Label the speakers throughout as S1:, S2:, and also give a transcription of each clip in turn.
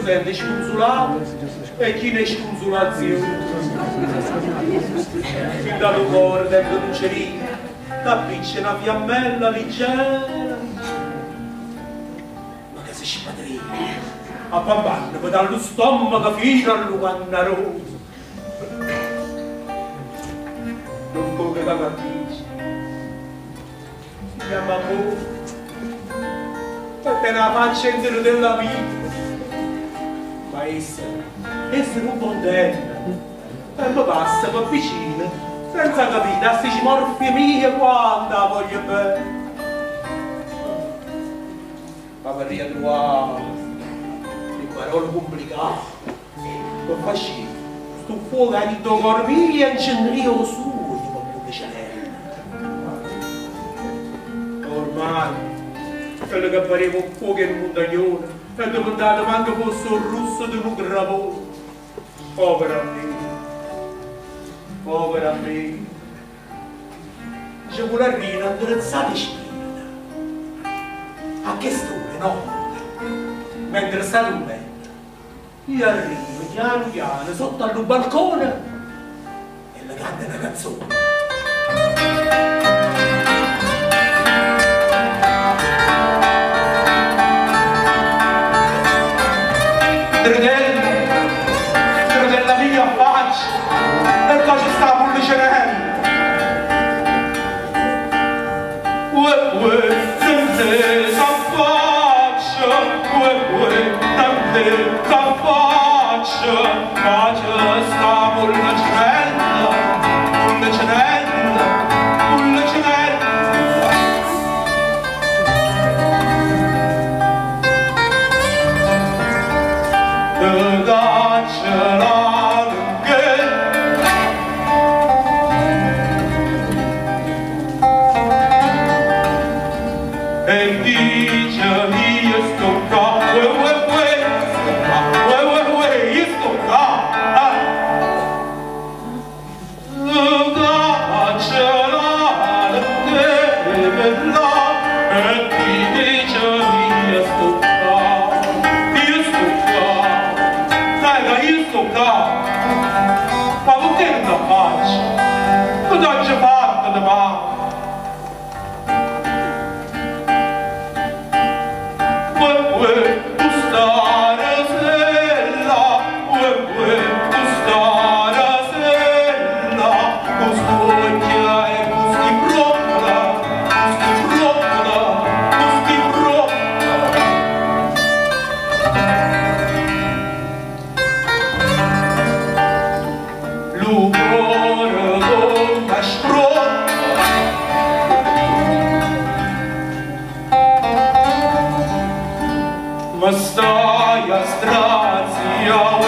S1: sente sconsolato e chi ne sconsolazione. Fin dallo cuore dentro un cerino, t'appiccia una fiammella leggera. Ma che si spadrina, a bambanna, per dallo stomaco fino allo cannaroso. Non può che la capisci, si chiama amore, perché la faccia intera della vita. Ma essere un contento, e mi passa per vicino, senza capire, a sti morfie mie quanta la voglio bene. Ma per ritrovare le parole complicate, per fascino, sto fuoco che di tuo corpo mio e incenderio su, tipo Pullecenella. Ormai, quello che pareva un fuoco in un montaglione, è diventato manco fosse un russo di un gravone. Povera me, povera me. C'è quella rina indirizzata e spinta. A che store, no? Mentre sta dormendo, io arrivo piano piano sotto al balcone e le canta una canzone. Della mia faccia, e qua ci sta Pullecenella. Uè, tante s'affaccia, uè, tante s'affaccia, ma c'è sta Pullecenella, Pullecenella, Pullecenella. Ma perché non la faccio? Cosa ci fatto di male? Tu stare sella, tu stare sella, con stocchia e con sti broccola, con sti broccola. L'umore con la sproccola, ma stai a strazia, a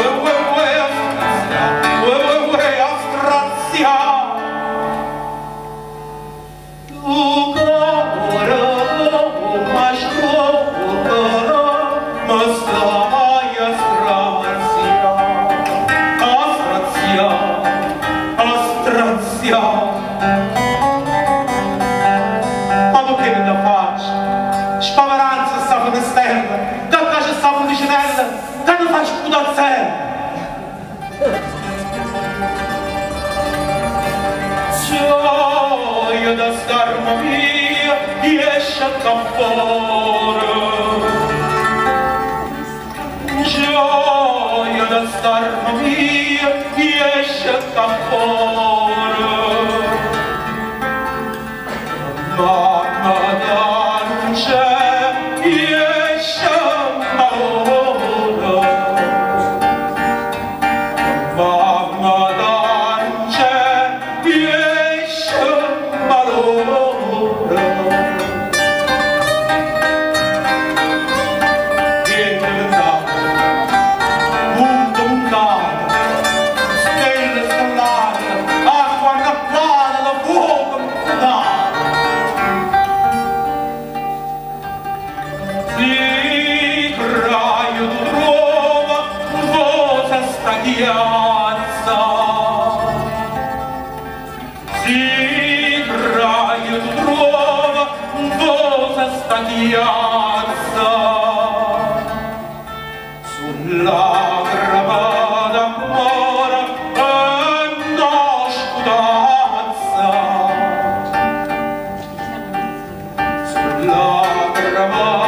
S1: strazia. Tu cuore con la sproccola, ma stai a strazia, a strazia. Ma perché non la faccio? Spaveranza sta finestrella, che c'è sta Pullecenella, che non faccio più da zero. Gioia da starma mia, riesce a campore. Gioia da starma mia, riesce a campore. Mamma da non c'è, riesce malora. Mamma da non c'è, riesce malora. Niente pensato, punto puntato, stelle stellate, acqua annacquata da fuoco imputato. Si craio tu trova cosa sta chiazza. Si craio tu trova cosa sta chiazza. Sulla
S2: terra